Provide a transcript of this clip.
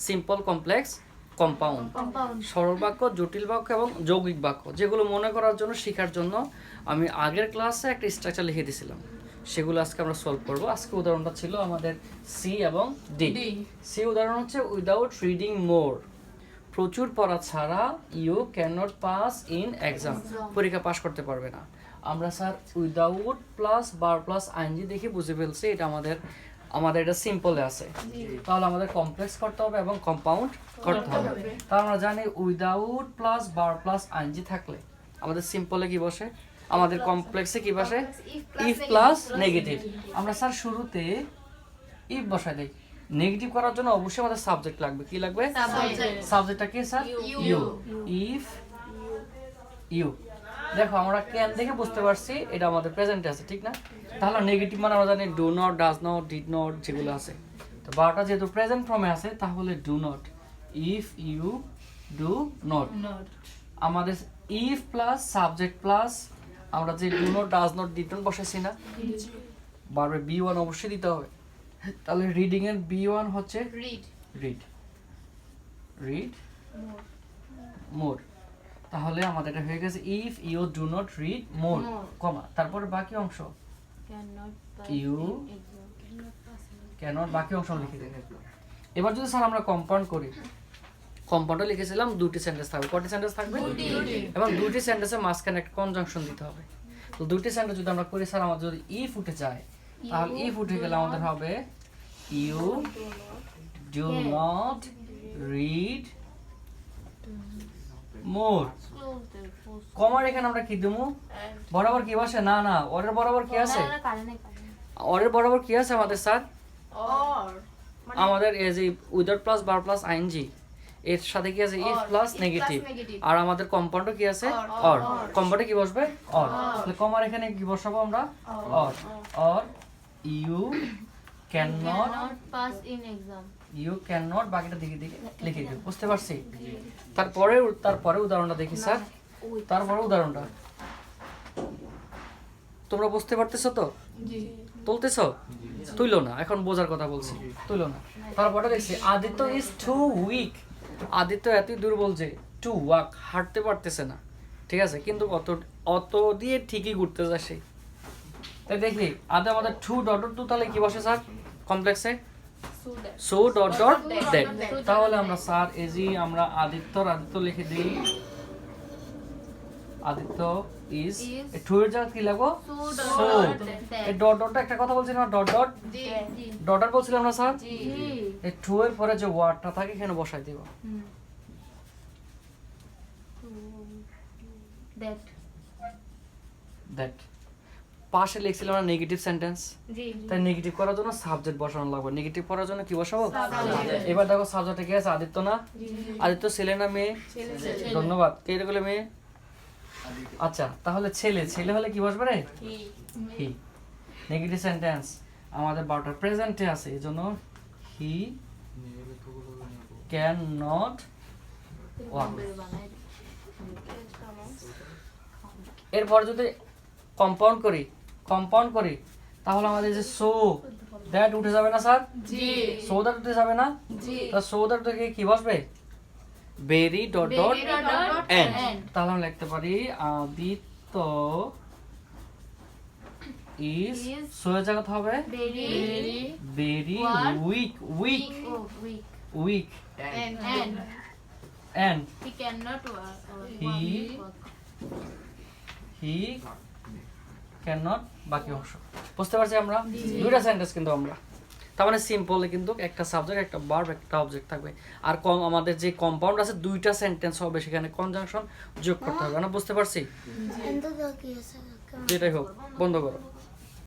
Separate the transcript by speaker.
Speaker 1: Simple, complex, compound. সরল বাক্য, জটিল বাক্য এবং যৌগিক বাক্য, যেগুলো মনে করার জন্য, শেখার জন্য আমি আগের ক্লাসে একটা স্ট্রাকচার লিখে দিয়েছিলাম, সেগুলো আজকে আমরা সলভ করব। আজকে উদাহরণটা ছিল আমাদের সি এবং ডি। সি উদাহরণ হচ্ছে উইদাউট রিডিং মোর, প্রচুর পড়া ছাড়া you can not pass in exam, পরীক্ষা পাস করতে পারবে না। আমরা sir without plus bar plus ing দেখে বুঝে ফেলছি এটা আমাদের এটা সিম্পলে আছে, তাহলে আমাদের কমপ্লেক্স করতে হবে এবং কম্পাউন্ড করতে হবে। তাহলে আমরা জানি without plus bar plus ING থাকলে আমাদের সিম্পলে কি বসে, আমাদের কমপ্লেক্সে কি বসে, ইফ প্লাস নেগেটিভ। আমরা স্যার শুরুতে ইফ বসাই দেই। নেগেটিভ করার জন্য অবশ্যই আমাদের সাবজেক্ট লাগবে। কি লাগবে? সাবজেক্টটা কি স্যার? ইউ। If you. দেখো আমরা ক্যান দেখে বুঝতে পারছি এটা আমাদের প্রেজেন্টে আছে, ঠিক না? তাহলে নেগেটিভ মানে আমরা জানি do not, does not, did not যেগুলো আছে। তো বারটা যেহেতু প্রেজেন্ট ফর্মে আছে তাহলে do not, if you do not. আমাদের ইফ প্লাস সাবজেক্ট প্লাস আমরা যে do not, does not, did not বসাইছি না, বারবার বি1 অবশ্যই দিতে হবে। তাহলে রিডিং এর বি1 হচ্ছে রিড, রিড মোর। তাহলে আমাদের এটা হয়ে গেছে if you do not read more, comma, তারপরে বাকি অংশ ইউ ক্যানট, বাকি অংশ লিখে দেব। এবার যদি স্যার আমরা কম্পাউন্ড করি, কম্পাউন্ডে লিখেছিলাম দুটি সেন্টেন্স থাকবে। কয়টি সেন্টেন্স থাকবে? এবং দুটি সেন্টেন্সের মাঝখানে একটা কনজাংশন দিতে হবে। তো দুটি সেন্টেন্স যদি আমরা করি স্যার, আমাদের যদি ইফ উঠে যায় তাহলে ইফ উঠে গেলে আমাদের হবে you do not read more. কমার এখানে আমরা কি দেবো? বরাবর কি বসে? না না, ওরের বরাবর কি আছে? ওরের বরাবর কি আছে আমাদের স্যার? আমাদের এই যে without plus bar plus ING এর সাথে কি আছে? If plus negative. আর আমাদের কম্পাউন্ডে কি আছে? অর। কম্পাউন্ডে কি বসবে? অর। তাহলে কমার এখানে কি বসাবো আমরা? Or. Or you can not pass in exam, you can not, বাকিটা দিকে দিকে লিখে দিই। বুঝতে পারছি? তারপরে উদাহরণটা দেখি স্যার। তারপরে উদাহরণটা তোমরা বুঝতে পারতেছো তো? তুলতেছো? তুইলো না, এখন বোঝার কথা বলছি, তুইলো না। তারপরে দেখছি Aditya is too weak, Aditya এতই দুর্বল যে টু ওয়াক, হাঁটতে পারতেছে না, ঠিক আছে, কিন্তু অত দিয়ে ঠিকই ঘুরতে যাচ্ছে। তাই দেখি আদে আমাদের টু ডট ডট টু, তাহলে কি বসে স্যার কমপ্লেক্সে? So dot dot that. তাহলে আমরা স্যার এজি আমরা আদিত্য লিখে দিই। আদিত্য ইজ টু এর জায়গায় কি লাগবো? সো। এই ডট ডটটা একটা কথা বলছিলাম না, ডট ডট ডট ডট বলছিলাম না স্যার? এই টু এর পরে যে ওয়ার্ডটা থাকে এখানে বসাই দেব। দ্যাট পাশে লিখছিলাম না নেগেটিভ সেন্টেন্স, তাই নেগেটিভ করার জন্য সাবজেক্ট বসানো লাগবে। নেগেটিভ করার জন্য কি বসাবো? এবার দেখো সাবজেক্টে কি আছে? আদিত্য না? আদিত্য ছেলে না মেয়ে? ধন্যবাদ। কে রে মেয়ে? আচ্ছা, তাহলে ছেলে, ছেলে হলে কি বসবে রে? হি। নেগেটিভ সেন্টেন্স আমাদের বারোটা প্রেজেন্টে আছে, এজন্য হি ক্যান নট ওয়াক। এরপর যদি কম্পাউন্ড করি তাহলে আমাদের যে সো দ্যাট উঠে যাবে না স্যার? জি। সো দ্যাট উঠে যাবে না? জি। তো সো দ্যাট থেকে কি বসবে? বেরি ডট ডট এন্ড। তাহলে আমরা লিখতে পারি আদিত্য ইজ, সো এর জায়গা হবে বেরি উইক এন্ড হি ক্যানট বাকি অংশ। বুঝতে পারছি আমরা? দুইটা সেন্টেন্স কিন্তু আমরা, তার মানে সিম্পলে কিন্তু একটা সাবজেক্ট, একটা ভার্ব, একটা অবজেক্ট থাকবে। আর আমাদের যে কম্পাউন্ড আছে দুইটা সেন্টেন্স হবে, সেখানে কনজাংশন যোগ করতে হবে। আমরা বুঝতে পারছি? যেটাই হোক বন্ধ করো।